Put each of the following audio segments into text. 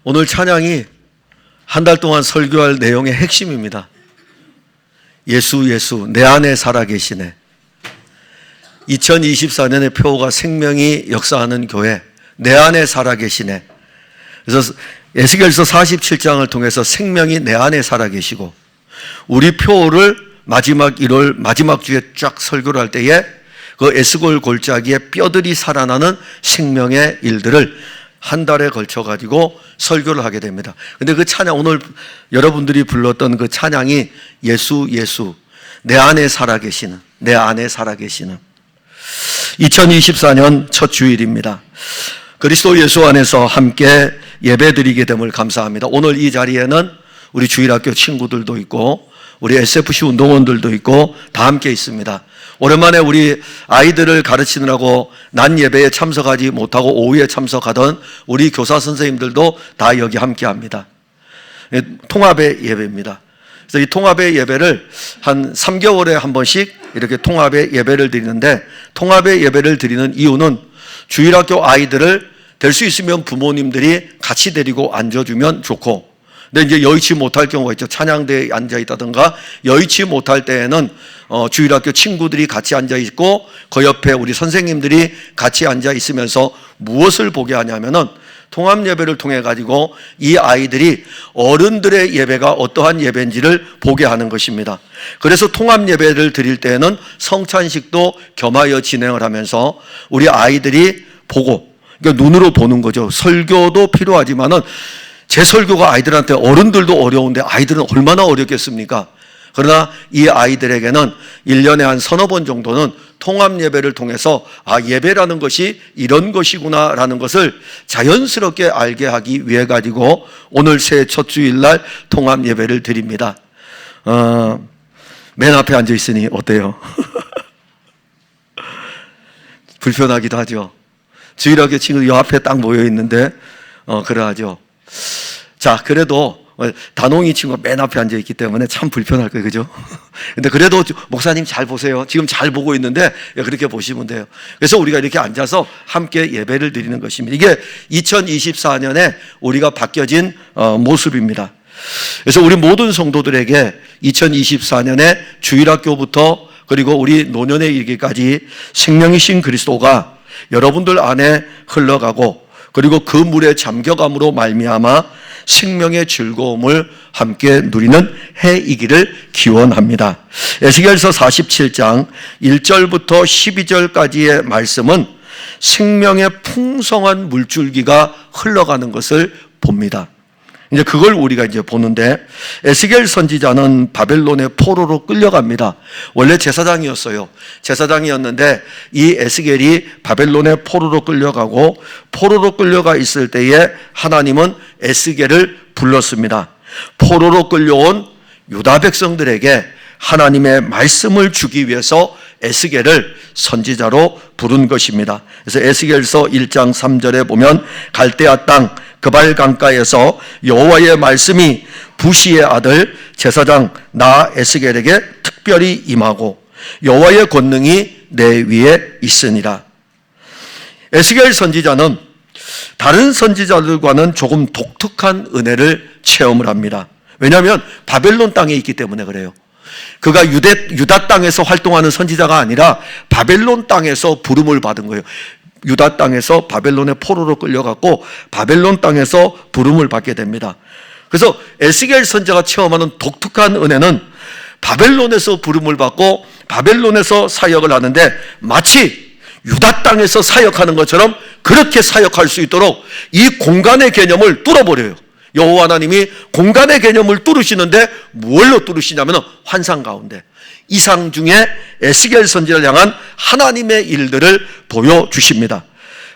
오늘 찬양이 한 달 동안 설교할 내용의 핵심입니다. 예수 예수 내 안에 살아계시네. 2024년의 표어가 생명이 역사하는 교회, 내 안에 살아계시네. 그래서 에스겔서 47장을 통해서 생명이 내 안에 살아계시고, 우리 표어를 마지막 1월 마지막 주에 쫙 설교를 할 때에 그 에스골 골짜기에 뼈들이 살아나는 생명의 일들을 한 달에 걸쳐 가지고 설교를 하게 됩니다. 근데 그 찬양, 오늘 여러분들이 불렀던 그 찬양이 예수 예수 내 안에 살아계시는, 내 안에 살아계시는 2024년 첫 주일입니다. 그리스도 예수 안에서 함께 예배드리게 됨을 감사합니다. 오늘 이 자리에는 우리 주일학교 친구들도 있고 우리 SFC 운동원들도 있고 다 함께 있습니다. 오랜만에 우리 아이들을 가르치느라고 낮 예배에 참석하지 못하고 오후에 참석하던 우리 교사 선생님들도 다 여기 함께 합니다. 통합의 예배입니다. 그래서 이 통합의 예배를 한 3개월에 한 번씩 이렇게 통합의 예배를 드리는데, 통합의 예배를 드리는 이유는 주일학교 아이들을 될 수 있으면 부모님들이 같이 데리고 앉아주면 좋고, 근데 이제 여의치 못할 경우가 있죠. 찬양대에 앉아 있다든가 여의치 못할 때에는 주일학교 친구들이 같이 앉아 있고 그 옆에 우리 선생님들이 같이 앉아 있으면서 무엇을 보게 하냐면은 통합 예배를 통해 가지고 이 아이들이 어른들의 예배가 어떠한 예배인지를 보게 하는 것입니다. 그래서 통합 예배를 드릴 때에는 성찬식도 겸하여 진행을 하면서 우리 아이들이 보고, 그러니까 눈으로 보는 거죠. 설교도 필요하지만은 제 설교가 아이들한테, 어른들도 어려운데 아이들은 얼마나 어렵겠습니까? 그러나 이 아이들에게는 1년에 한 서너 번 정도는 통합 예배를 통해서 예배라는 것이 이런 것이구나 라는 것을 자연스럽게 알게 하기 위해 가지고 오늘 새해 첫 주일날 통합 예배를 드립니다. 맨 앞에 앉아 있으니 어때요? 불편하기도 하죠. 주일학교 친구들 이 앞에 딱 모여 있는데 그러하죠. 자, 그래도 단홍이 친구가 맨 앞에 앉아 있기 때문에 참 불편할 거예요, 그죠? 근데 그래도 목사님 잘 보세요. 지금 잘 보고 있는데 그렇게 보시면 돼요. 그래서 우리가 이렇게 앉아서 함께 예배를 드리는 것입니다. 이게 2024년에 우리가 바뀌어진 모습입니다. 그래서 우리 모든 성도들에게 2024년에 주일학교부터 그리고 우리 노년에 이르기까지 생명이신 그리스도가 여러분들 안에 흘러가고, 그리고 그 물에 잠겨감으로 말미암아 생명의 즐거움을 함께 누리는 해이기를 기원합니다. 에스겔서 47장 1절부터 12절까지의 말씀은 생명의 풍성한 물줄기가 흘러가는 것을 봅니다. 이제 그걸 우리가 이제 보는데, 에스겔 선지자는 바벨론의 포로로 끌려갑니다. 원래 제사장이었어요. 제사장이었는데 이 에스겔이 바벨론의 포로로 끌려가고, 포로로 끌려가 있을 때에 하나님은 에스겔을 불렀습니다. 포로로 끌려온 유다 백성들에게 하나님의 말씀을 주기 위해서 에스겔을 선지자로 부른 것입니다. 그래서 에스겔서 1장 3절에 보면 갈대아 땅 그발 강가에서 여호와의 말씀이 부시의 아들 제사장 나 에스겔에게 특별히 임하고 여호와의 권능이 내 위에 있으니라. 에스겔 선지자는 다른 선지자들과는 조금 독특한 은혜를 체험을 합니다. 왜냐하면 바벨론 땅에 있기 때문에 그래요. 그가 유다 땅에서 활동하는 선지자가 아니라 바벨론 땅에서 부름을 받은 거예요. 유다 땅에서 바벨론의 포로로 끌려갔고 바벨론 땅에서 부름을 받게 됩니다. 그래서 에스겔 선지자가 체험하는 독특한 은혜는 바벨론에서 부름을 받고 바벨론에서 사역을 하는데 마치 유다 땅에서 사역하는 것처럼 그렇게 사역할 수 있도록 이 공간의 개념을 뚫어버려요. 여호와 하나님이 공간의 개념을 뚫으시는데 뭘로 뚫으시냐면 환상 가운데 이상 중에 에스겔 선지자를 향한 하나님의 일들을 보여주십니다.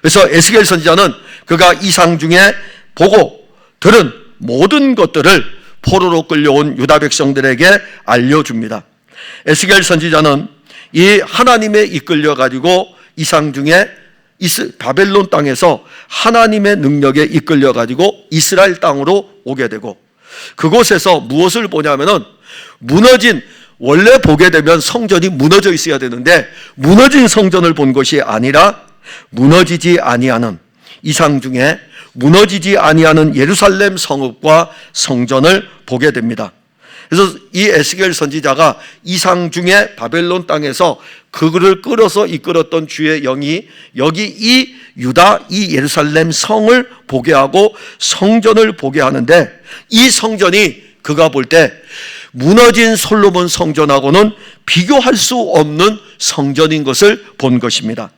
그래서 에스겔 선지자는 그가 이상 중에 보고 들은 모든 것들을 포로로 끌려온 유다 백성들에게 알려줍니다. 에스겔 선지자는 이 하나님에 이끌려 가지고 이상 중에 바벨론 땅에서 하나님의 능력에 이끌려 가지고 이스라엘 땅으로 오게 되고, 그곳에서 무엇을 보냐면은 무너진, 원래 보게 되면 성전이 무너져 있어야 되는데 무너진 성전을 본 것이 아니라 무너지지 아니하는 이상 중에 무너지지 아니하는 예루살렘 성읍과 성전을 보게 됩니다. 그래서 이 에스겔 선지자가 이상 중에 바벨론 땅에서 그를 끌어서 이끌었던 주의 영이 여기 이 유다 이 예루살렘 성을 보게 하고 성전을 보게 하는데, 이 성전이 그가 볼 때 무너진 솔로몬 성전하고는 비교할 수 없는 성전인 것을 본 것입니다.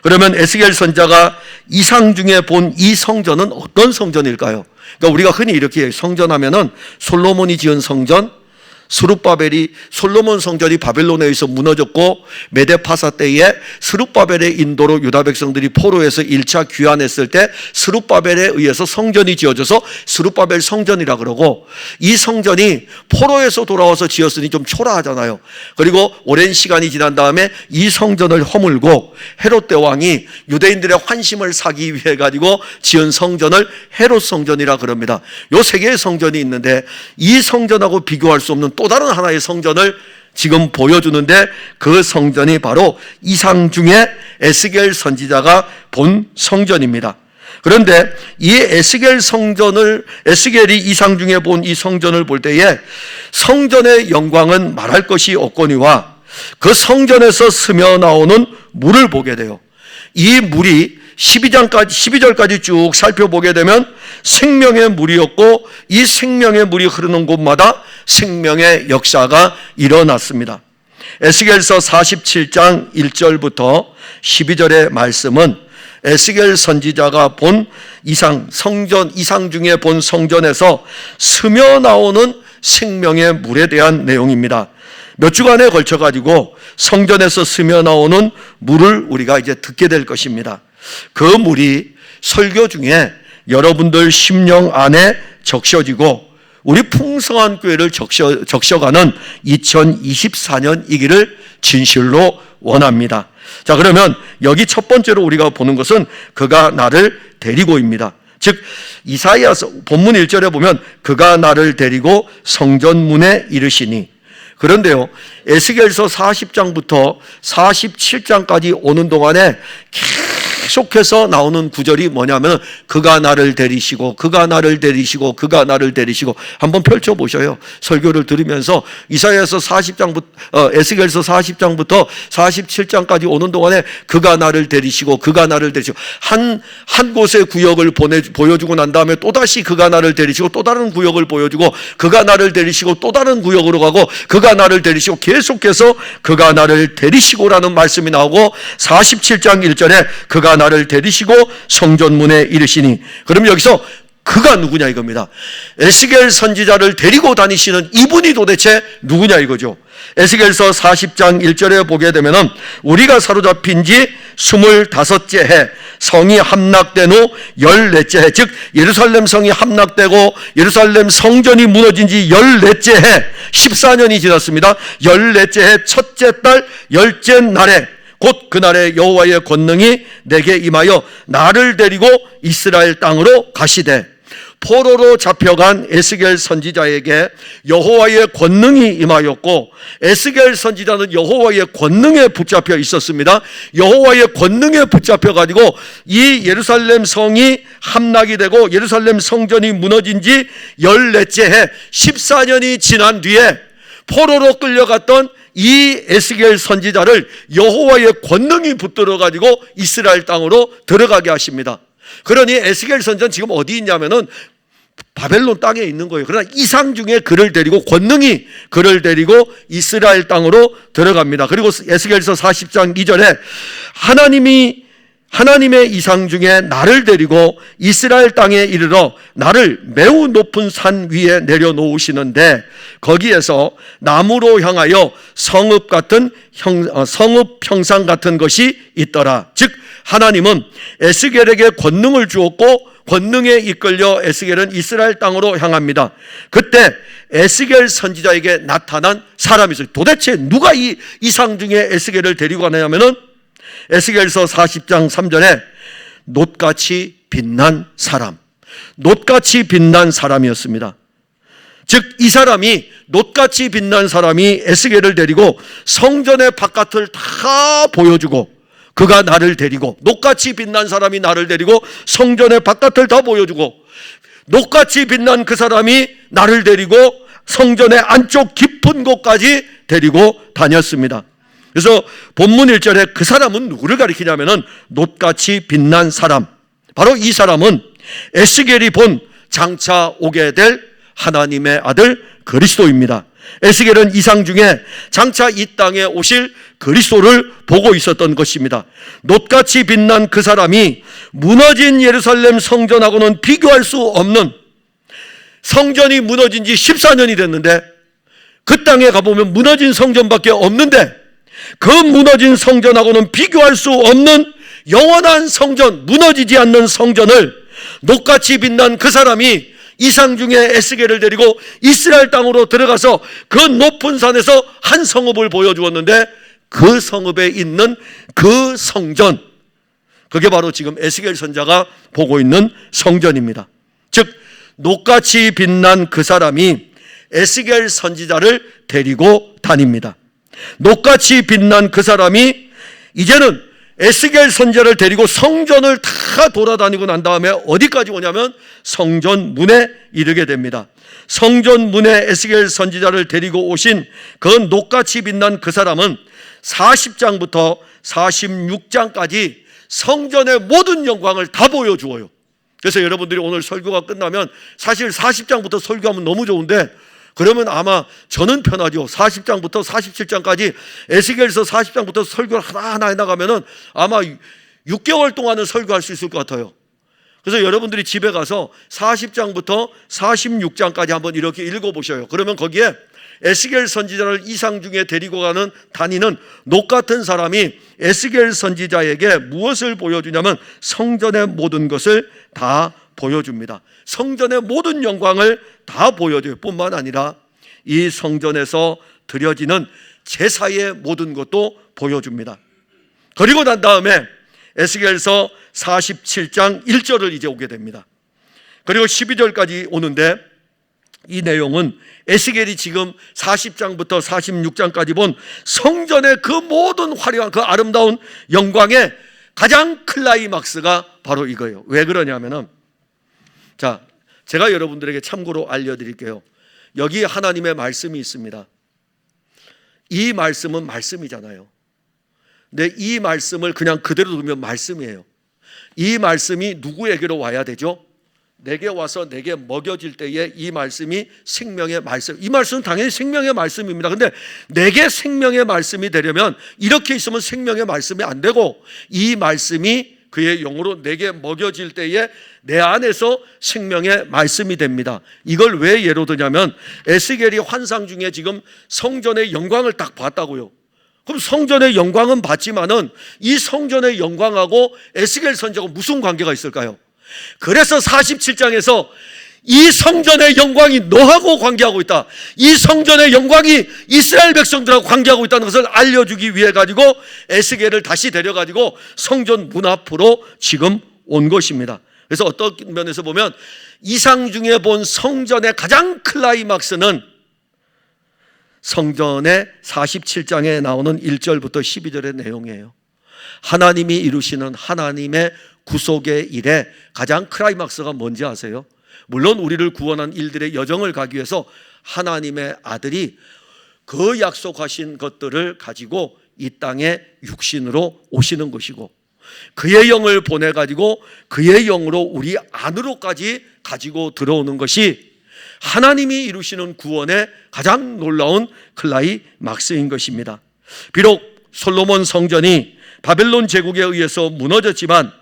그러면 에스겔 선지자가 이상 중에 본 이 성전은 어떤 성전일까요? 그러니까 우리가 흔히 이렇게 성전하면은 솔로몬이 지은 성전, 스룹바벨이 솔로몬 성전이 바벨론에 의해서 무너졌고 메데파사 때에 스룹바벨의 인도로 유다 백성들이 포로에서 1차 귀환했을 때 스룹바벨에 의해서 성전이 지어져서 스룹바벨 성전이라 그러고, 이 성전이 포로에서 돌아와서 지었으니 좀 초라하잖아요. 그리고 오랜 시간이 지난 다음에 이 성전을 허물고 헤롯 대왕이 유대인들의 환심을 사기 위해 가지고 지은 성전을 헤롯 성전이라 그럽니다. 요 세 개의 성전이 있는데 이 성전하고 비교할 수 없는 또 다른 하나의 성전을 지금 보여주는데, 그 성전이 바로 이상 중에 에스겔 선지자가 본 성전입니다. 그런데 이 에스겔이 이상 중에 본 이 성전을 볼 때에 성전의 영광은 말할 것이 없거니와 그 성전에서 스며 나오는 물을 보게 돼요. 이 물이 12절까지 쭉 살펴보게 되면 생명의 물이었고, 이 생명의 물이 흐르는 곳마다 생명의 역사가 일어났습니다. 에스겔서 47장 1절부터 12절의 말씀은 에스겔 선지자가 본 이상 중에 본 성전에서 스며 나오는 생명의 물에 대한 내용입니다. 몇 주간에 걸쳐 가지고 성전에서 스며 나오는 물을 우리가 이제 듣게 될 것입니다. 그 물이 설교 중에 여러분들 심령 안에 적셔지고 우리 풍성한 교회를 적셔가는 2024년이기를 진실로 원합니다. 자, 그러면 여기 첫 번째로 우리가 보는 것은 그가 나를 데리고입니다. 즉 이사야서 본문 1절에 보면 그가 나를 데리고 성전문에 이르시니, 그런데요 에스겔서 40장부터 47장까지 오는 동안에 계속해서 나오는 구절이 뭐냐면 그가 나를 데리시고 그가 나를 데리시고 그가 나를 데리시고, 한번 펼쳐보셔요. 설교를 들으면서 이사야서 40장부터 에스겔서 40장부터 47장까지 오는 동안에 그가 나를 데리시고 그가 나를 데리시고, 한 곳의 구역을 보여주고 난 다음에 또다시 그가 나를 데리시고 또 다른 구역을 보여주고 그가 나를 데리시고 또 다른 구역으로 가고 그가 나를 데리시고, 계속해서 그가 나를 데리시고라는 말씀이 나오고 47장 1절에 그가 나를 데리시고 성전문에 이르시니, 그럼 여기서 그가 누구냐 이겁니다. 에스겔 선지자를 데리고 다니시는 이분이 도대체 누구냐 이거죠. 에스겔서 40장 1절에 보게 되면은 우리가 사로잡힌 지 25째 해, 성이 함락된 후 14째 해, 즉 예루살렘 성이 함락되고 예루살렘 성전이 무너진 지 14째 해, 14년이 지났습니다. 14째 해 첫째 달 10째 날에 곧 그날에 여호와의 권능이 내게 임하여 나를 데리고 이스라엘 땅으로 가시되, 포로로 잡혀간 에스겔 선지자에게 여호와의 권능이 임하였고, 에스겔 선지자는 여호와의 권능에 붙잡혀 있었습니다. 여호와의 권능에 붙잡혀 가지고 이 예루살렘 성이 함락이 되고 예루살렘 성전이 무너진 지 14째 해 14년이 지난 뒤에 포로로 끌려갔던 이 에스겔 선지자를 여호와의 권능이 붙들어 가지고 이스라엘 땅으로 들어가게 하십니다. 그러니 에스겔 선지자는 지금 어디 있냐면은 바벨론 땅에 있는 거예요. 그러나 이상 중에 그를 데리고, 권능이 그를 데리고 이스라엘 땅으로 들어갑니다. 그리고 에스겔서 40장 2절에 하나님의 이상 중에 나를 데리고 이스라엘 땅에 이르러 나를 매우 높은 산 위에 내려놓으시는데, 거기에서 나무로 향하여 성읍 형상 같은 것이 있더라. 즉 하나님은 에스겔에게 권능을 주었고 권능에 이끌려 에스겔은 이스라엘 땅으로 향합니다. 그때 에스겔 선지자에게 나타난 사람이 있어요. 도대체 누가 이 이상 중에 에스겔을 데리고 가느냐면은 에스겔서 40장 3절에 놋같이 빛난 사람, 놋같이 빛난 사람이었습니다. 즉 이 사람이, 놋같이 빛난 사람이 에스겔을 데리고 성전의 바깥을 다 보여주고 그가 나를 데리고, 녹같이 빛난 사람이 나를 데리고 성전의 바깥을 다 보여주고, 녹같이 빛난 그 사람이 나를 데리고 성전의 안쪽 깊은 곳까지 데리고 다녔습니다. 그래서 본문 1절에 그 사람은 누구를 가리키냐면은 녹같이 빛난 사람, 바로 이 사람은 에스겔이 본 장차 오게 될 하나님의 아들 그리스도입니다. 에스겔은 이상 중에 장차 이 땅에 오실 그리스도를 보고 있었던 것입니다. 녹같이 빛난 그 사람이 무너진 예루살렘 성전하고는 비교할 수 없는, 성전이 무너진 지 14년이 됐는데 그 땅에 가보면 무너진 성전밖에 없는데, 그 무너진 성전하고는 비교할 수 없는 영원한 성전, 무너지지 않는 성전을 녹같이 빛난 그 사람이 이상 중에 에스겔을 데리고 이스라엘 땅으로 들어가서 그 높은 산에서 한 성읍을 보여주었는데, 그 성읍에 있는 그 성전, 그게 바로 지금 에스겔 선지자가 보고 있는 성전입니다. 즉 녹같이 빛난 그 사람이 에스겔 선지자를 데리고 다닙니다. 녹같이 빛난 그 사람이 이제는 에스겔 선지자를 데리고 성전을 다 돌아다니고 난 다음에 어디까지 오냐면 성전 문에 이르게 됩니다. 성전 문에 에스겔 선지자를 데리고 오신 그 녹같이 빛난 그 사람은 40장부터 46장까지 성전의 모든 영광을 다 보여주어요. 그래서 여러분들이 오늘 설교가 끝나면, 사실 40장부터 설교하면 너무 좋은데, 그러면 아마 저는 편하죠. 40장부터 47장까지 에스겔서 40장부터 설교를 하나하나 해나가면은 아마 6개월 동안은 설교할 수 있을 것 같아요. 그래서 여러분들이 집에 가서 40장부터 46장까지 한번 이렇게 읽어보셔요. 그러면 거기에 에스겔 선지자를 이상 중에 데리고 가는 다니는 녹 같은 사람이 에스겔 선지자에게 무엇을 보여주냐면 성전의 모든 것을 다 보여줍니다. 성전의 모든 영광을 다 보여줘요. 뿐만 아니라 이 성전에서 드려지는 제사의 모든 것도 보여줍니다. 그리고 난 다음에 에스겔서 47장 1절을 이제 오게 됩니다. 그리고 12절까지 오는데, 이 내용은 에스겔이 지금 40장부터 46장까지 본 성전의 그 모든 화려한 그 아름다운 영광의 가장 클라이막스가 바로 이거예요. 왜 그러냐면은, 자, 제가 여러분들에게 참고로 알려드릴게요. 여기 하나님의 말씀이 있습니다. 이 말씀은 말씀이잖아요. 근데 이 말씀을 그냥 그대로 두면 말씀이에요. 이 말씀이 누구에게로 와야 되죠? 내게 와서 내게 먹여질 때에 이 말씀이 생명의 말씀, 이 말씀은 당연히 생명의 말씀입니다. 근데 내게 생명의 말씀이 되려면 이렇게 있으면 생명의 말씀이 안 되고, 이 말씀이 그의 영으로 내게 먹여질 때에 내 안에서 생명의 말씀이 됩니다. 이걸 왜 예로 드냐면, 에스겔이 환상 중에 지금 성전의 영광을 딱 봤다고요. 그럼 성전의 영광은 봤지만은 이 성전의 영광하고 에스겔 선지자가 무슨 관계가 있을까요? 그래서 47장에서 이 성전의 영광이 너하고 관계하고 있다, 이 성전의 영광이 이스라엘 백성들하고 관계하고 있다는 것을 알려주기 위해 가지고 에스겔을 다시 데려가지고 성전 문 앞으로 지금 온 것입니다. 그래서 어떤 면에서 보면 이상 중에 본 성전의 가장 클라이막스는 성전의 47장에 나오는 1절부터 12절의 내용이에요. 하나님이 이루시는 하나님의 구속의 일의 가장 클라이막스가 뭔지 아세요? 물론 우리를 구원한 일들의 여정을 가기 위해서 하나님의 아들이 그 약속하신 것들을 가지고 이 땅에 육신으로 오시는 것이고, 그의 영을 보내가지고 그의 영으로 우리 안으로까지 가지고 들어오는 것이 하나님이 이루시는 구원의 가장 놀라운 클라이막스인 것입니다. 비록 솔로몬 성전이 바벨론 제국에 의해서 무너졌지만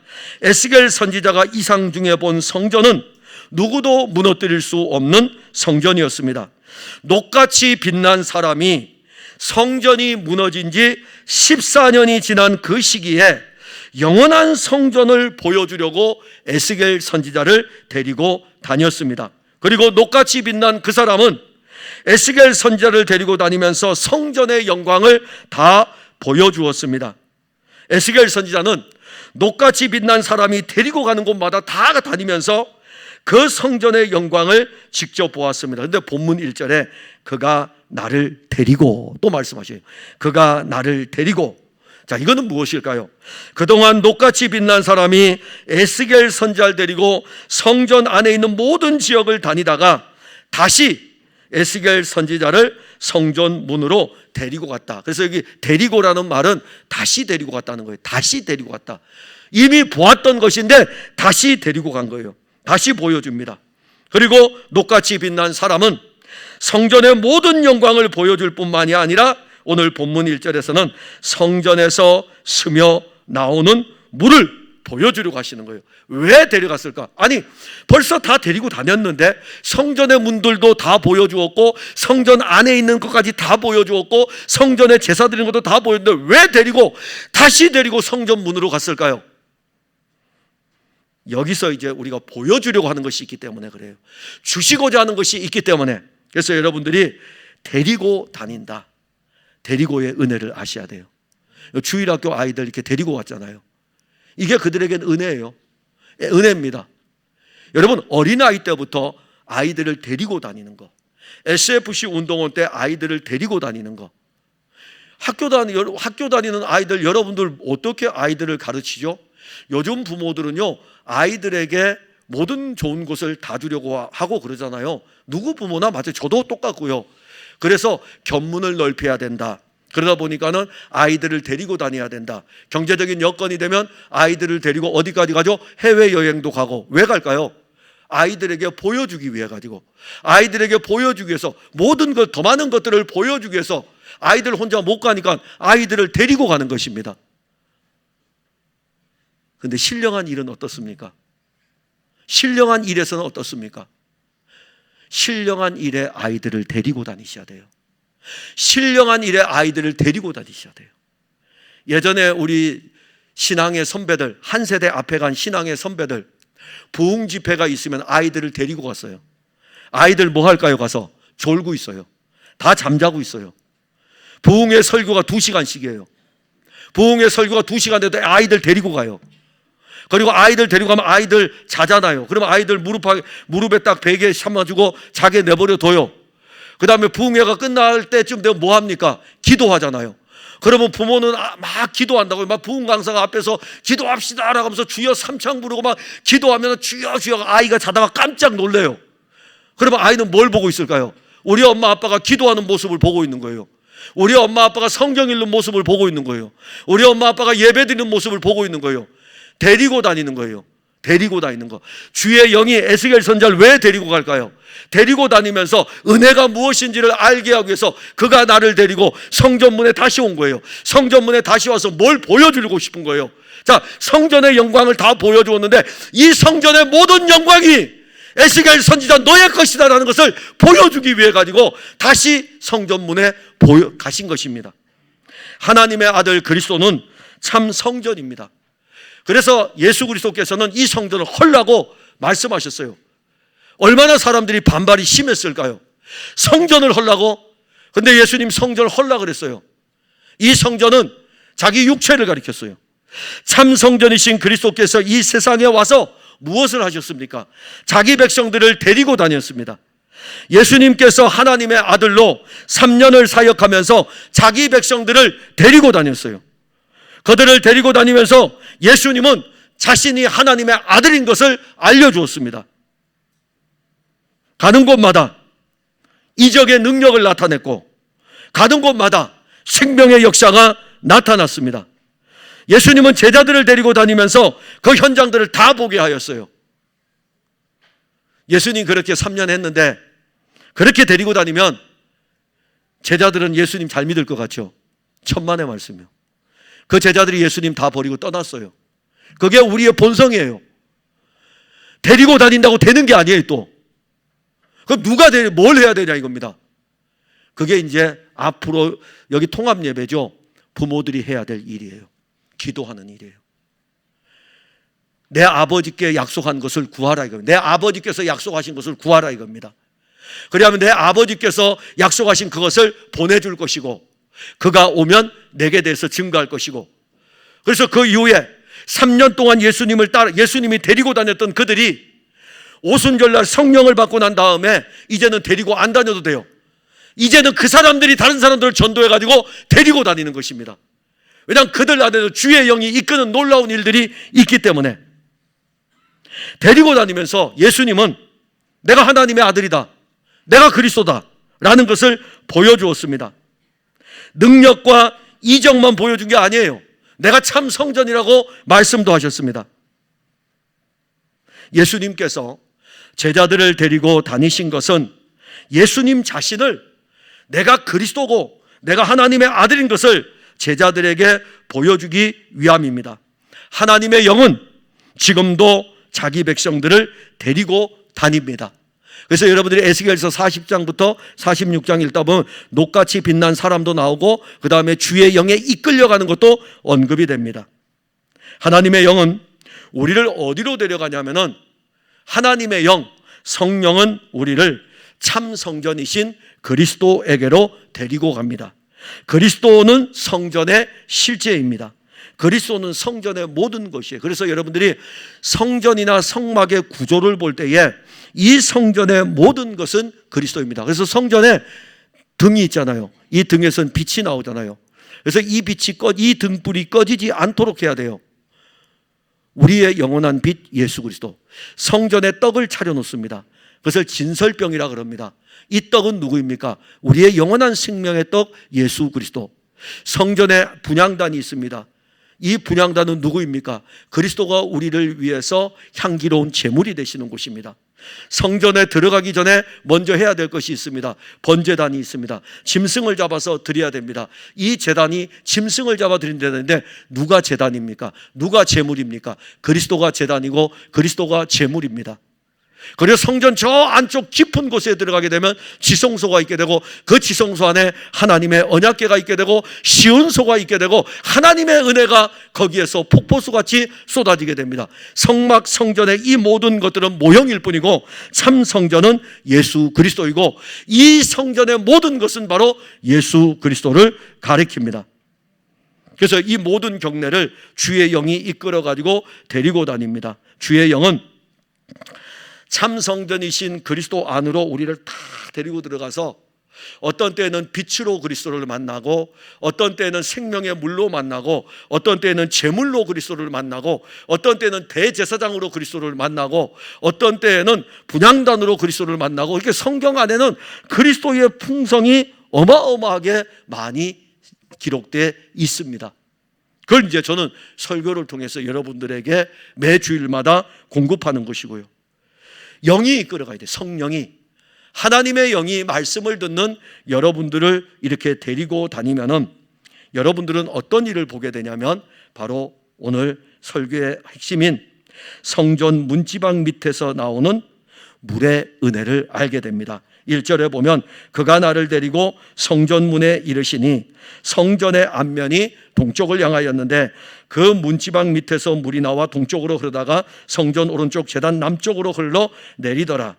에스겔 선지자가 이상 중에 본 성전은 누구도 무너뜨릴 수 없는 성전이었습니다. 녹같이 빛난 사람이 성전이 무너진 지 14년이 지난 그 시기에 영원한 성전을 보여주려고 에스겔 선지자를 데리고 다녔습니다. 그리고 녹같이 빛난 그 사람은 에스겔 선지자를 데리고 다니면서 성전의 영광을 다 보여주었습니다. 에스겔 선지자는 녹같이 빛난 사람이 데리고 가는 곳마다 다 다니면서 그 성전의 영광을 직접 보았습니다. 그런데 본문 1절에 그가 나를 데리고 또 말씀하셔요. 그가 나를 데리고 자, 이거는 무엇일까요? 그동안 녹같이 빛난 사람이 에스겔 선지자를 데리고 성전 안에 있는 모든 지역을 다니다가 다시 에스겔 선지자를 성전 문으로 데리고 갔다. 그래서 여기 데리고라는 말은 다시 데리고 갔다는 거예요. 다시 데리고 갔다. 이미 보았던 것인데 다시 데리고 간 거예요. 다시 보여줍니다. 그리고 녹같이 빛난 사람은 성전의 모든 영광을 보여줄 뿐만이 아니라 오늘 본문 1절에서는 성전에서 스며 나오는 물을 보여주려고 하시는 거예요. 왜 데려갔을까? 아니, 벌써 다 데리고 다녔는데 성전의 문들도 다 보여주었고 성전 안에 있는 것까지 다 보여주었고 성전에 제사 드리는 것도 다 보였는데 왜 다시 데리고 성전 문으로 갔을까요? 여기서 이제 우리가 보여주려고 하는 것이 있기 때문에 그래요. 주시고자 하는 것이 있기 때문에. 그래서 여러분들이 데리고 다닌다, 데리고의 은혜를 아셔야 돼요. 주일학교 아이들 이렇게 데리고 왔잖아요. 이게 그들에게는 은혜예요. 은혜입니다. 여러분, 어린아이 때부터 아이들을 데리고 다니는 거, SFC 운동원 때 아이들을 데리고 다니는 거, 학교 다니는 아이들, 여러분들 어떻게 아이들을 가르치죠? 요즘 부모들은요, 아이들에게 모든 좋은 것을 다 주려고 하고 그러잖아요. 누구 부모나 맞아요. 저도 똑같고요. 그래서 견문을 넓혀야 된다. 그러다 보니까는 아이들을 데리고 다녀야 된다. 경제적인 여건이 되면 아이들을 데리고 어디까지 가죠? 해외여행도 가고. 왜 갈까요? 아이들에게 보여주기 위해 가지고, 아이들에게 보여주기 위해서, 모든 것, 더 많은 것들을 보여주기 위해서 아이들 혼자 못 가니까 아이들을 데리고 가는 것입니다. 그런데 신령한 일은 어떻습니까? 신령한 일에서는 어떻습니까? 신령한 일에 아이들을 데리고 다니셔야 돼요. 신령한 일에 아이들을 데리고 다니셔야 돼요. 예전에 우리 신앙의 선배들, 한 세대 앞에 간 신앙의 선배들, 부흥 집회가 있으면 아이들을 데리고 갔어요. 아이들 뭐 할까요? 가서 졸고 있어요. 다 잠자고 있어요. 부흥의 설교가 2시간씩이에요. 부흥의 설교가 2시간 돼도 아이들 데리고 가요. 그리고 아이들 데리고 가면 아이들 자잖아요. 그러면 아이들 무릎에 딱 베개 삼아주고 자게 내버려 둬요. 그 다음에 부흥회가 끝날 때쯤 되면 뭐 합니까? 기도하잖아요. 그러면 부모는 막 기도한다고요. 막 부흥 강사가 앞에서 기도합시다 라고 하면서 주여 삼창 부르고 막 기도하면 주여 주여, 아이가 자다가 깜짝 놀래요. 그러면 아이는 뭘 보고 있을까요? 우리 엄마 아빠가 기도하는 모습을 보고 있는 거예요. 우리 엄마 아빠가 성경 읽는 모습을 보고 있는 거예요. 우리 엄마 아빠가 예배 드리는 모습을 보고 있는 거예요. 데리고 다니는 거예요. 데리고 다니는 거. 주의 영이 에스겔 선지자를 왜 데리고 갈까요? 데리고 다니면서 은혜가 무엇인지를 알게 하기 위해서 그가 나를 데리고 성전문에 다시 온 거예요. 성전문에 다시 와서 뭘 보여주고 싶은 거예요. 자, 성전의 영광을 다 보여주었는데 이 성전의 모든 영광이 에스겔 선지자 너의 것이다 라는 것을 보여주기 위해 가지고 다시 성전문에 가신 것입니다. 하나님의 아들 그리스도는 참 성전입니다. 그래서 예수 그리스도께서는 이 성전을 헐라고 말씀하셨어요. 얼마나 사람들이 반발이 심했을까요? 성전을 헐라고? 근데 예수님 성전을 헐라 그랬어요. 이 성전은 자기 육체를 가리켰어요. 참 성전이신 그리스도께서 이 세상에 와서 무엇을 하셨습니까? 자기 백성들을 데리고 다녔습니다. 예수님께서 하나님의 아들로 3년을 사역하면서 자기 백성들을 데리고 다녔어요. 그들을 데리고 다니면서 예수님은 자신이 하나님의 아들인 것을 알려주었습니다. 가는 곳마다 이적의 능력을 나타냈고 가는 곳마다 생명의 역사가 나타났습니다. 예수님은 제자들을 데리고 다니면서 그 현장들을 다 보게 하였어요. 예수님 그렇게 3년 했는데 그렇게 데리고 다니면 제자들은 예수님 잘 믿을 것 같죠? 천만의 말씀이요. 그 제자들이 예수님 다 버리고 떠났어요. 그게 우리의 본성이에요. 데리고 다닌다고 되는 게 아니에요. 또 그럼 뭘 해야 되냐 이겁니다. 그게 이제 앞으로 여기 통합 예배죠. 부모들이 해야 될 일이에요. 기도하는 일이에요. 내 아버지께 약속한 것을 구하라 이겁니다. 내 아버지께서 약속하신 것을 구하라 이겁니다. 그리하면 내 아버지께서 약속하신 그것을 보내줄 것이고 그가 오면 내게 대해서 증거할 것이고, 그래서 그 이후에 3년 동안 예수님이 데리고 다녔던 그들이 오순절날 성령을 받고 난 다음에 이제는 데리고 안 다녀도 돼요. 이제는 그 사람들이 다른 사람들을 전도해가지고 데리고 다니는 것입니다. 왜냐하면 그들 안에도 주의 영이 이끄는 놀라운 일들이 있기 때문에. 데리고 다니면서 예수님은 내가 하나님의 아들이다, 내가 그리스도다 라는 것을 보여주었습니다. 능력과 이적만 보여준 게 아니에요. 내가 참 성전이라고 말씀도 하셨습니다. 예수님께서 제자들을 데리고 다니신 것은 예수님 자신을 내가 그리스도고 내가 하나님의 아들인 것을 제자들에게 보여주기 위함입니다. 하나님의 영은 지금도 자기 백성들을 데리고 다닙니다. 그래서 여러분들이 에스겔서 40장부터 46장 읽다 보면 녹같이 빛난 사람도 나오고 그 다음에 주의 영에 이끌려가는 것도 언급이 됩니다. 하나님의 영은 우리를 어디로 데려가냐면은 하나님의 영, 성령은 우리를 참 성전이신 그리스도에게로 데리고 갑니다. 그리스도는 성전의 실제입니다. 그리스도는 성전의 모든 것이에요. 그래서 여러분들이 성전이나 성막의 구조를 볼 때에 이 성전의 모든 것은 그리스도입니다. 그래서 성전에 등이 있잖아요. 이 등에서는 빛이 나오잖아요. 그래서 이 빛이 이 등불이 꺼지지 않도록 해야 돼요. 우리의 영원한 빛 예수 그리스도. 성전에 떡을 차려놓습니다. 그것을 진설병이라 그럽니다. 이 떡은 누구입니까? 우리의 영원한 생명의 떡 예수 그리스도. 성전에 분향단이 있습니다. 이 분향단은 누구입니까? 그리스도가 우리를 위해서 향기로운 제물이 되시는 곳입니다. 성전에 들어가기 전에 먼저 해야 될 것이 있습니다. 번제단이 있습니다. 짐승을 잡아서 드려야 됩니다. 이 제단이 짐승을 잡아 드린다는데 누가 제단입니까? 누가 제물입니까? 그리스도가 제단이고 그리스도가 제물입니다. 그리고 성전 저 안쪽 깊은 곳에 들어가게 되면 지성소가 있게 되고 그 지성소 안에 하나님의 언약궤가 있게 되고 시온소가 있게 되고 하나님의 은혜가 거기에서 폭포수같이 쏟아지게 됩니다. 성막 성전의 이 모든 것들은 모형일 뿐이고 참 성전은 예수 그리스도이고 이 성전의 모든 것은 바로 예수 그리스도를 가리킵니다. 그래서 이 모든 경례를 주의 영이 이끌어 가지고 데리고 다닙니다. 주의 영은 참 성전이신 그리스도 안으로 우리를 다 데리고 들어가서 어떤 때에는 빛으로 그리스도를 만나고 어떤 때에는 생명의 물로 만나고 어떤 때에는 제물로 그리스도를 만나고 어떤 때에는 대제사장으로 그리스도를 만나고 어떤 때에는 분향단으로 그리스도를 만나고 이렇게 성경 안에는 그리스도의 풍성이 어마어마하게 많이 기록되어 있습니다. 그걸 이제 저는 설교를 통해서 여러분들에게 매 주일마다 공급하는 것이고요. 영이 이끌어가야 돼. 성령이, 하나님의 영이 말씀을 듣는 여러분들을 이렇게 데리고 다니면은 여러분들은 어떤 일을 보게 되냐면 바로 오늘 설교의 핵심인 성전 문지방 밑에서 나오는 물의 은혜를 알게 됩니다. 1절에 보면 그가 나를 데리고 성전 문에 이르시니 성전의 앞면이 동쪽을 향하였는데 그 문지방 밑에서 물이 나와 동쪽으로 흐르다가 성전 오른쪽 제단 남쪽으로 흘러 내리더라.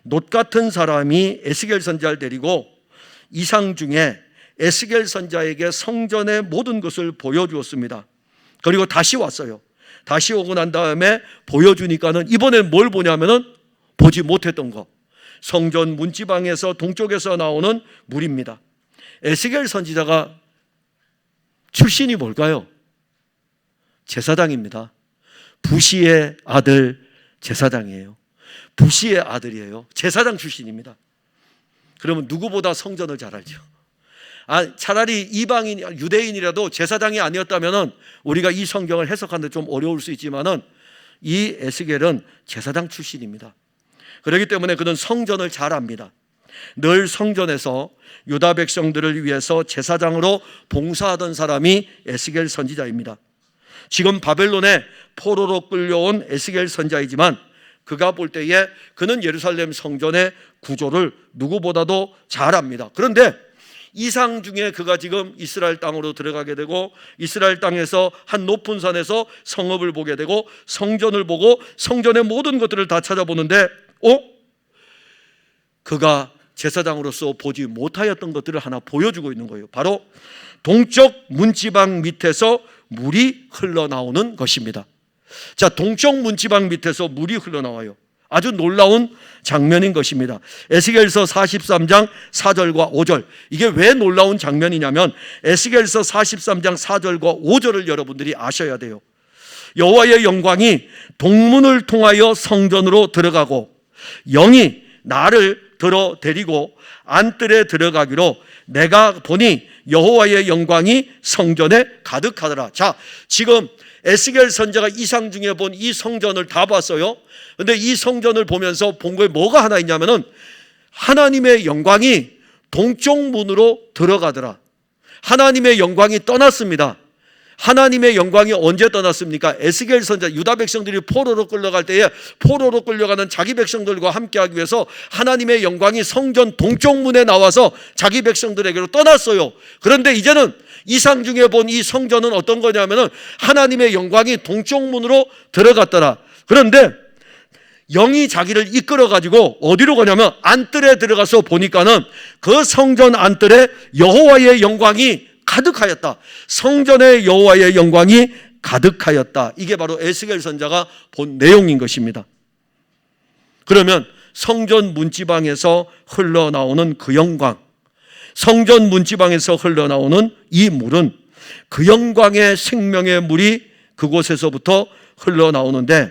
놋 같은 사람이 에스겔 선지자를 데리고 이상 중에 에스겔 선지자에게 성전의 모든 것을 보여주었습니다. 그리고 다시 왔어요. 다시 오고 난 다음에 보여주니까는 이번엔 뭘 보냐면은 보지 못했던 거. 성전 문지방에서 동쪽에서 나오는 물입니다. 에스겔 선지자가 출신이 뭘까요? 제사장입니다. 부시의 아들 제사장이에요. 부시의 아들이에요. 제사장 출신입니다. 그러면 누구보다 성전을 잘 알죠. 차라리 이방인, 유대인이라도 제사장이 아니었다면 우리가 이 성경을 해석하는데 좀 어려울 수 있지만은 이 에스겔은 제사장 출신입니다. 그렇기 때문에 그는 성전을 잘 압니다. 늘 성전에서 유다 백성들을 위해서 제사장으로 봉사하던 사람이 에스겔 선지자입니다. 지금 바벨론에 포로로 끌려온 에스겔 선지자이지만 그가 볼 때에 그는 예루살렘 성전의 구조를 누구보다도 잘 압니다. 그런데 이상 중에 그가 지금 이스라엘 땅으로 들어가게 되고 이스라엘 땅에서 한 높은 산에서 성읍을 보게 되고 성전을 보고 성전의 모든 것들을 다 찾아보는데 그가 제사장으로서 보지 못하였던 것들을 하나 보여주고 있는 거예요. 바로 동쪽 문지방 밑에서 물이 흘러나오는 것입니다. 자, 동쪽 문지방 밑에서 물이 흘러나와요. 아주 놀라운 장면인 것입니다. 에스겔서 43장 4절과 5절, 이게 왜 놀라운 장면이냐면 에스겔서 43장 4절과 5절을 여러분들이 아셔야 돼요. 여호와의 영광이 동문을 통하여 성전으로 들어가고 영이 나를 들어 데리고 안뜰에 들어가기로 내가 보니 여호와의 영광이 성전에 가득하더라. 자, 지금 에스겔 선지자가 이상 중에 본 이 성전을 다 봤어요. 그런데 이 성전을 보면서 본 거에 뭐가 하나 있냐면은 하나님의 영광이 동쪽 문으로 들어가더라. 하나님의 영광이 떠났습니다. 하나님의 영광이 언제 떠났습니까? 에스겔 선지자, 유다 백성들이 포로로 끌려갈 때에 포로로 끌려가는 자기 백성들과 함께하기 위해서 하나님의 영광이 성전 동쪽 문에 나와서 자기 백성들에게로 떠났어요. 그런데 이제는 이상 중에 본 이 성전은 어떤 거냐면은 하나님의 영광이 동쪽 문으로 들어갔더라. 그런데 영이 자기를 이끌어 가지고 어디로 가냐면 안뜰에 들어가서 보니까는 그 성전 안뜰에 여호와의 영광이 가득하였다. 성전의 여호와의 영광이 가득하였다. 이게 바로 에스겔 선지자가 본 내용인 것입니다. 그러면 성전 문지방에서 흘러나오는 그 영광, 성전 문지방에서 흘러나오는 이 물은 그 영광의 생명의 물이 그곳에서부터 흘러나오는데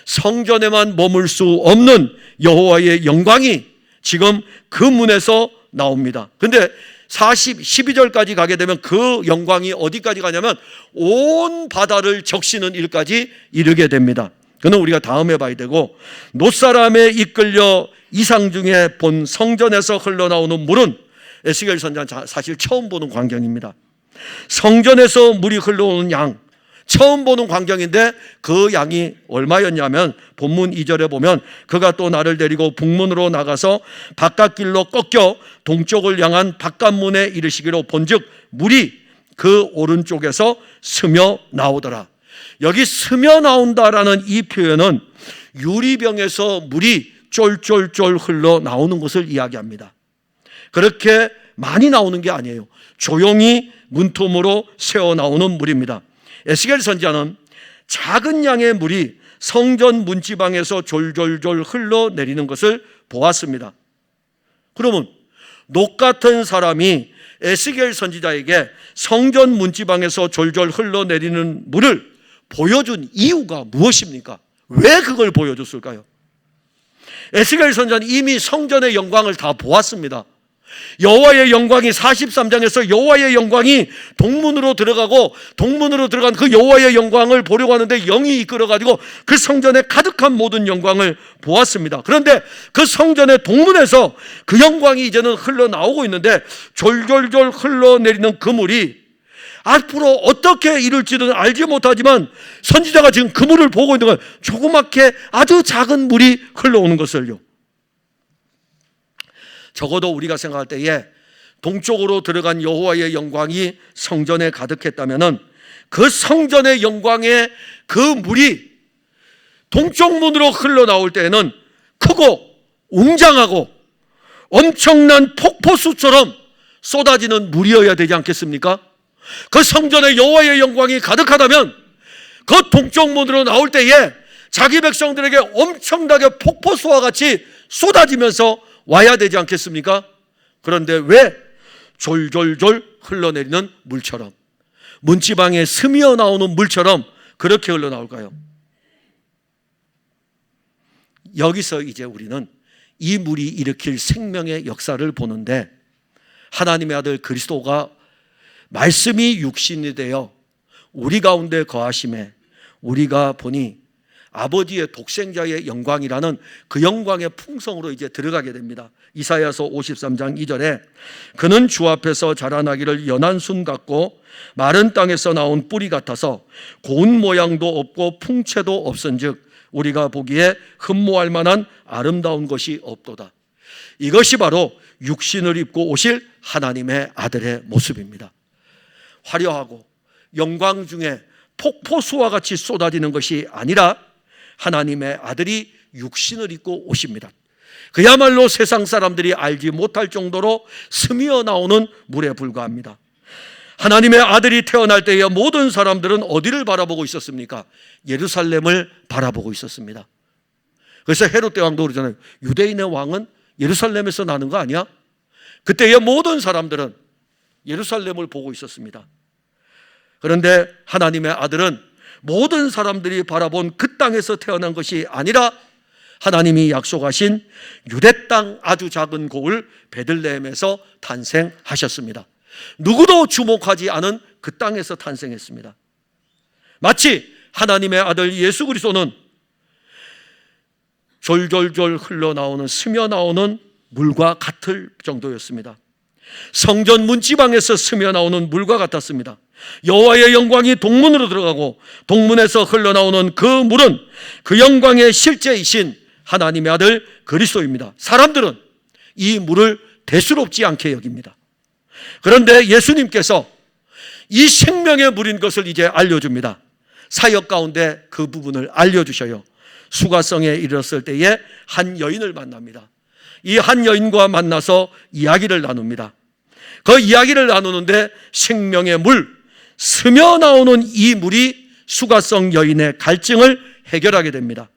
성전에만 머물 수 없는 여호와의 영광이 지금 그 문에서 나옵니다. 근데 12절까지 가게 되면 그 영광이 어디까지 가냐면 온 바다를 적시는 일까지 이르게 됩니다. 그는 우리가 다음에 봐야 되고, 놋사람에 이끌려 이상 중에 본 성전에서 흘러나오는 물은 에스겔 선지자는 사실 처음 보는 광경입니다. 성전에서 물이 흘러오는 양, 처음 보는 광경인데 그 양이 얼마였냐면 본문 2절에 보면 그가 또 나를 데리고 북문으로 나가서 바깥길로 꺾여 동쪽을 향한 바깥문에 이르시기로 본즉 물이 그 오른쪽에서 스며 나오더라. 여기 스며 나온다라는 이 표현은 유리병에서 물이 쫄쫄쫄 흘러나오는 것을 이야기합니다. 그렇게 많이 나오는 게 아니에요. 조용히 문틈으로 새어나오는 물입니다. 에스겔 선지자는 작은 양의 물이 성전 문지방에서 졸졸졸 흘러내리는 것을 보았습니다. 그러면 녹 같은 사람이 에스겔 선지자에게 성전 문지방에서 졸졸 흘러내리는 물을 보여준 이유가 무엇입니까? 왜 그걸 보여줬을까요? 에스겔 선지자는 이미 성전의 영광을 다 보았습니다. 여호와의 영광이 43장에서 여호와의 영광이 동문으로 들어가고 동문으로 들어간 그 여호와의 영광을 보려고 하는데 영이 이끌어가지고 그 성전에 가득한 모든 영광을 보았습니다. 그런데 그 성전의 동문에서 그 영광이 이제는 흘러나오고 있는데 졸졸졸 흘러내리는 그 물이 앞으로 어떻게 이룰지는 알지 못하지만 선지자가 지금 그 물을 보고 있는 거예요. 조그맣게 아주 작은 물이 흘러오는 것을요. 적어도 우리가 생각할 때에 동쪽으로 들어간 여호와의 영광이 성전에 가득했다면은 그 성전의 영광의 그 물이 동쪽 문으로 흘러나올 때에는 크고 웅장하고 엄청난 폭포수처럼 쏟아지는 물이어야 되지 않겠습니까? 그 성전의 여호와의 영광이 가득하다면 그 동쪽 문으로 나올 때에 자기 백성들에게 엄청나게 폭포수와 같이 쏟아지면서 와야 되지 않겠습니까? 그런데 왜 졸졸졸 흘러내리는 물처럼, 문지방에 스며 나오는 물처럼 그렇게 흘러나올까요? 여기서 이제 우리는 이 물이 일으킬 생명의 역사를 보는데, 하나님의 아들 그리스도가 말씀이 육신이 되어 우리 가운데 거하심에 우리가 보니 아버지의 독생자의 영광이라는 그 영광의 풍성으로 이제 들어가게 됩니다. 이사야서 53장 2절에 그는 주 앞에서 자라나기를 연한 순 같고 마른 땅에서 나온 뿌리 같아서 고운 모양도 없고 풍채도 없은즉 우리가 보기에 흠모할 만한 아름다운 것이 없도다. 이것이 바로 육신을 입고 오실 하나님의 아들의 모습입니다. 화려하고 영광 중에 폭포수와 같이 쏟아지는 것이 아니라 하나님의 아들이 육신을 입고 오십니다. 그야말로 세상 사람들이 알지 못할 정도로 스며 나오는 물에 불과합니다. 하나님의 아들이 태어날 때에 모든 사람들은 어디를 바라보고 있었습니까? 예루살렘을 바라보고 있었습니다. 그래서 헤롯 대왕도 그러잖아요. 유대인의 왕은 예루살렘에서 나는 거 아니야? 그때의 모든 사람들은 예루살렘을 보고 있었습니다. 그런데 하나님의 아들은 모든 사람들이 바라본 그 땅에서 태어난 것이 아니라 하나님이 약속하신 유대 땅 아주 작은 고을 베들레헴에서 탄생하셨습니다. 누구도 주목하지 않은 그 땅에서 탄생했습니다. 마치 하나님의 아들 예수 그리스도는 졸졸졸 흘러나오는 스며나오는 물과 같을 정도였습니다. 성전 문지방에서 스며나오는 물과 같았습니다. 여호와의 영광이 동문으로 들어가고 동문에서 흘러나오는 그 물은 그 영광의 실제이신 하나님의 아들 그리스도입니다. 사람들은 이 물을 대수롭지 않게 여깁니다. 그런데 예수님께서 이 생명의 물인 것을 이제 알려줍니다. 사역 가운데 그 부분을 알려주셔요. 수가성에 이르렀을 때에 한 여인을 만납니다. 이 한 여인과 만나서 이야기를 나눕니다. 그 이야기를 나누는데 생명의 물, 스며 나오는 이 물이 수가성 여인의 갈증을 해결하게 됩니다.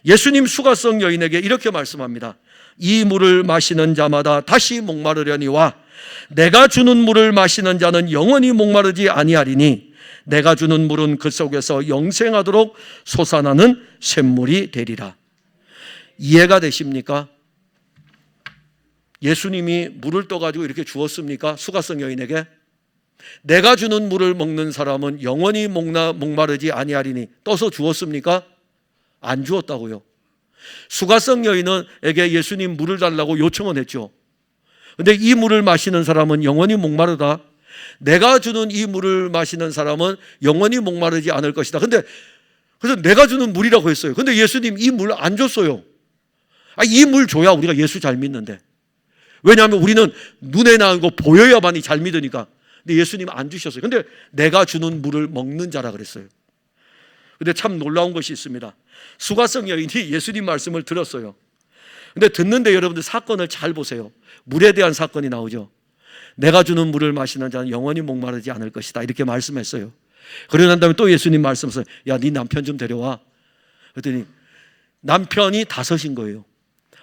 예수님 수가성 여인에게 이렇게 말씀합니다. 이 물을 마시는 자마다 다시 목마르려니와 내가 주는 물을 마시는 자는 영원히 목마르지 아니하리니 내가 주는 물은 그 속에서 영생하도록 솟아나는 샘물이 되리라. 이해가 되십니까? 예수님이 물을 떠가지고 이렇게 주었습니까? 수가성 여인에게? 내가 주는 물을 먹는 사람은 영원히 목마르지 아니하리니 떠서 주었습니까? 안 주었다고요. 수가성 여인에게 예수님 물을 달라고 요청은 했죠. 근데 이 물을 마시는 사람은 영원히 목마르다. 내가 주는 이 물을 마시는 사람은 영원히 목마르지 않을 것이다. 근데 그래서 내가 주는 물이라고 했어요. 근데 예수님 이 물 안 줬어요. 이 물 줘야 우리가 예수 잘 믿는데. 왜냐하면 우리는 눈에 나온 거 보여야만이 잘 믿으니까. 근데 예수님 안 주셨어요. 근데 내가 주는 물을 먹는 자라 그랬어요. 근데 참 놀라운 것이 있습니다. 수가성 여인이 예수님 말씀을 들었어요. 근데 듣는데 여러분들 사건을 잘 보세요. 물에 대한 사건이 나오죠. 내가 주는 물을 마시는 자는 영원히 목마르지 않을 것이다. 이렇게 말씀했어요. 그러고 난 다음에 또 예수님 말씀하세요. 야, 네 남편 좀 데려와. 그랬더니 남편이 5인 거예요.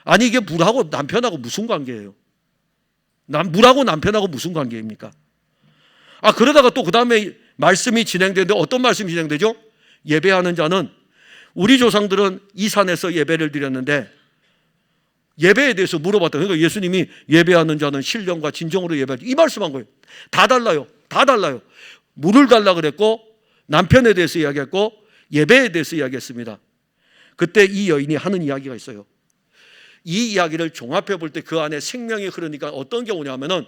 아니 이게 물하고 남편하고 무슨 관계예요? 물하고 남편하고 무슨 관계입니까? 그러다가 또 그 다음에 말씀이 진행되는데 어떤 말씀이 진행되죠? 예배하는 자는 우리 조상들은 이 산에서 예배를 드렸는데 예배에 대해서 물어봤다. 그러니까 예수님이 예배하는 자는 신령과 진정으로 예배하지 이 말씀한 거예요. 다 달라요. 다 달라요. 물을 달라 그랬고 남편에 대해서 이야기했고 예배에 대해서 이야기했습니다. 그때 이 여인이 하는 이야기가 있어요. 이 이야기를 종합해 볼 때 그 안에 생명이 흐르니까 어떤 경우냐면은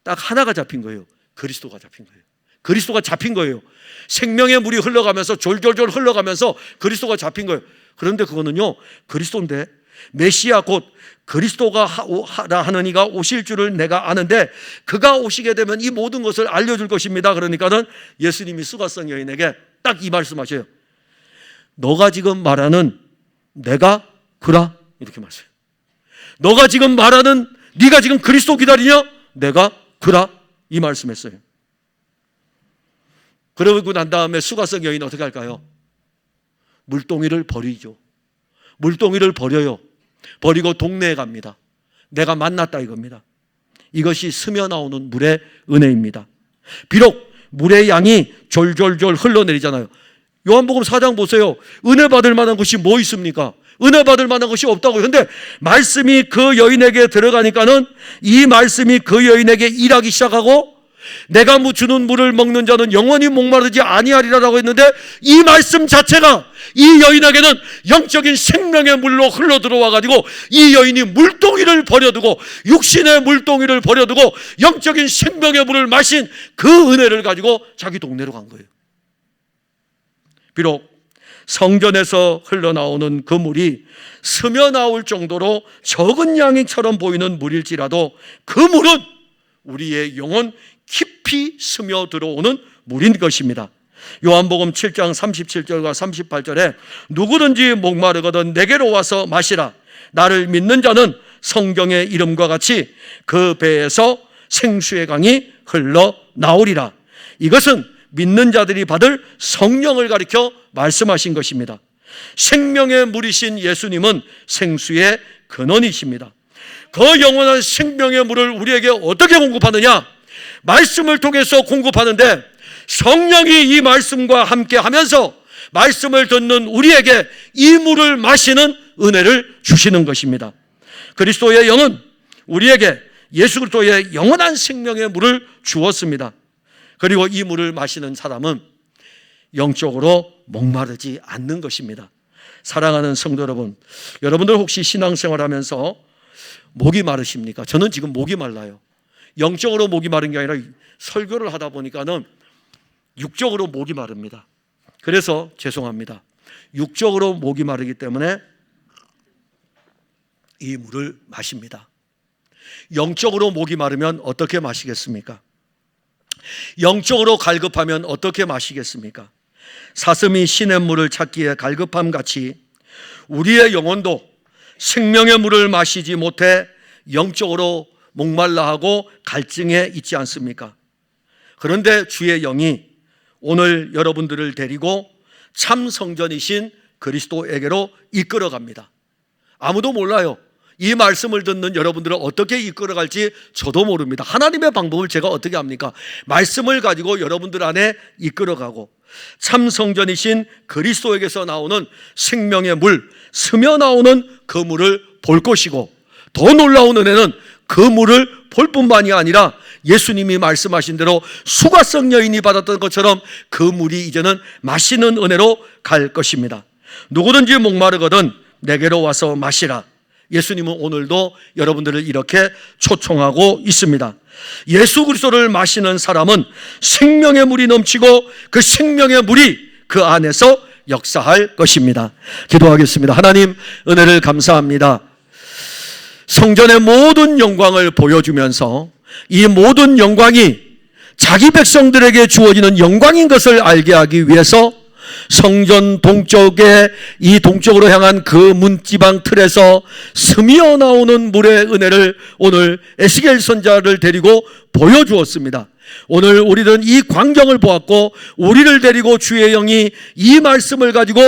딱 하나가 잡힌 거예요. 그리스도가 잡힌 거예요. 그리스도가 잡힌 거예요. 생명의 물이 흘러가면서 졸졸졸 흘러가면서 그리스도가 잡힌 거예요. 그런데 그거는요 그리스도인데 메시아 곧 그리스도가 하는 이가 오실 줄을 내가 아는데 그가 오시게 되면 이 모든 것을 알려줄 것입니다. 그러니까는 예수님이 수가성 여인에게 딱 이 말씀하셔요. 너가 지금 말하는 내가 그라 이렇게 말씀해요. 너가 지금 말하는 네가 지금 그리스도 기다리냐? 내가 그라 이 말씀했어요. 그러고 난 다음에 수가성 여인은 어떻게 할까요? 물동이를 버리죠. 물동이를 버려요. 버리고 동네에 갑니다. 내가 만났다 이겁니다. 이것이 스며 나오는 물의 은혜입니다. 비록 물의 양이 졸졸졸 흘러내리잖아요. 요한복음 4장 보세요. 은혜 받을 만한 것이 뭐 있습니까? 은혜 받을 만한 것이 없다고요. 그런데 말씀이 그 여인에게 들어가니까는 이 말씀이 그 여인에게 일하기 시작하고 내가 주는 물을 먹는 자는 영원히 목마르지 아니하리라라고 했는데 이 말씀 자체가 이 여인에게는 영적인 생명의 물로 흘러 들어와 가지고 이 여인이 물동이를 버려두고 육신의 물동이를 버려두고 영적인 생명의 물을 마신 그 은혜를 가지고 자기 동네로 간 거예요. 비록 성전에서 흘러나오는 그 물이 스며 나올 정도로 적은 양이처럼 보이는 물일지라도 그 물은 우리의 영혼 깊이 스며 들어오는 물인 것입니다. 요한복음 7장 37절과 38절에 누구든지 목마르거든 내게로 와서 마시라. 나를 믿는 자는 성경의 이름과 같이 그 배에서 생수의 강이 흘러나오리라. 이것은 믿는 자들이 받을 성령을 가리켜 말씀하신 것입니다. 생명의 물이신 예수님은 생수의 근원이십니다. 그 영원한 생명의 물을 우리에게 어떻게 공급하느냐? 말씀을 통해서 공급하는데, 성령이 이 말씀과 함께 하면서 말씀을 듣는 우리에게 이 물을 마시는 은혜를 주시는 것입니다. 그리스도의 영은 우리에게 예수 그리스도의 영원한 생명의 물을 주었습니다. 그리고 이 물을 마시는 사람은 영적으로 목마르지 않는 것입니다. 사랑하는 성도 여러분, 여러분들 혹시 신앙생활하면서 목이 마르십니까? 저는 지금 목이 말라요. 영적으로 목이 마른 게 아니라 설교를 하다 보니까는 육적으로 목이 마릅니다. 그래서 죄송합니다. 육적으로 목이 마르기 때문에 이 물을 마십니다. 영적으로 목이 마르면 어떻게 마시겠습니까? 영적으로 갈급하면 어떻게 마시겠습니까? 사슴이 시냇물을 찾기에 갈급함 같이 우리의 영혼도 생명의 물을 마시지 못해 영적으로 목말라하고 갈증에 있지 않습니까? 그런데 주의 영이 오늘 여러분들을 데리고 참 성전이신 그리스도에게로 이끌어갑니다. 아무도 몰라요. 이 말씀을 듣는 여러분들을 어떻게 이끌어갈지 저도 모릅니다. 하나님의 방법을 제가 어떻게 합니까? 말씀을 가지고 여러분들 안에 이끌어가고 참 성전이신 그리스도에게서 나오는 생명의 물, 스며 나오는 그 물을 볼 것이고, 더 놀라운 은혜는 그 물을 볼 뿐만이 아니라 예수님이 말씀하신 대로 수가성 여인이 받았던 것처럼 그 물이 이제는 마시는 은혜로 갈 것입니다. 누구든지 목마르거든 내게로 와서 마시라. 예수님은 오늘도 여러분들을 이렇게 초청하고 있습니다. 예수 그리스도를 마시는 사람은 생명의 물이 넘치고 그 생명의 물이 그 안에서 역사할 것입니다. 기도하겠습니다. 하나님, 은혜를 감사합니다. 성전의 모든 영광을 보여주면서 이 모든 영광이 자기 백성들에게 주어지는 영광인 것을 알게 하기 위해서 성전 동쪽에 이 동쪽으로 향한 그 문지방 틀에서 스며 나오는 물의 은혜를 오늘 에스겔 선지자를 데리고 보여주었습니다. 오늘 우리는 이 광경을 보았고 우리를 데리고 주의 영이 이 말씀을 가지고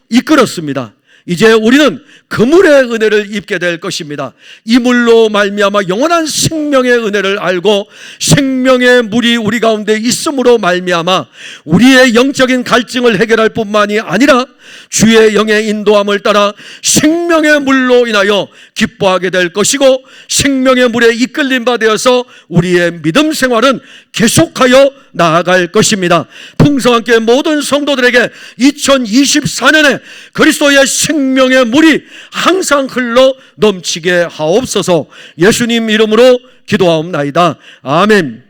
이끌었습니다. 이제 우리는 그 물의 은혜를 입게 될 것입니다. 이 물로 말미암아 영원한 생명의 은혜를 알고 생명의 물이 우리 가운데 있음으로 말미암아 우리의 영적인 갈증을 해결할 뿐만이 아니라 주의 영의 인도함을 따라 생명의 물로 인하여 기뻐하게 될 것이고, 생명의 물에 이끌림 바 되어서 우리의 믿음 생활은 계속하여 나아갈 것입니다. 풍성하게 모든 성도들에게 2024년에 그리스도의 생명의 물이 항상 흘러 넘치게 하옵소서. 예수님 이름으로 기도하옵나이다. 아멘.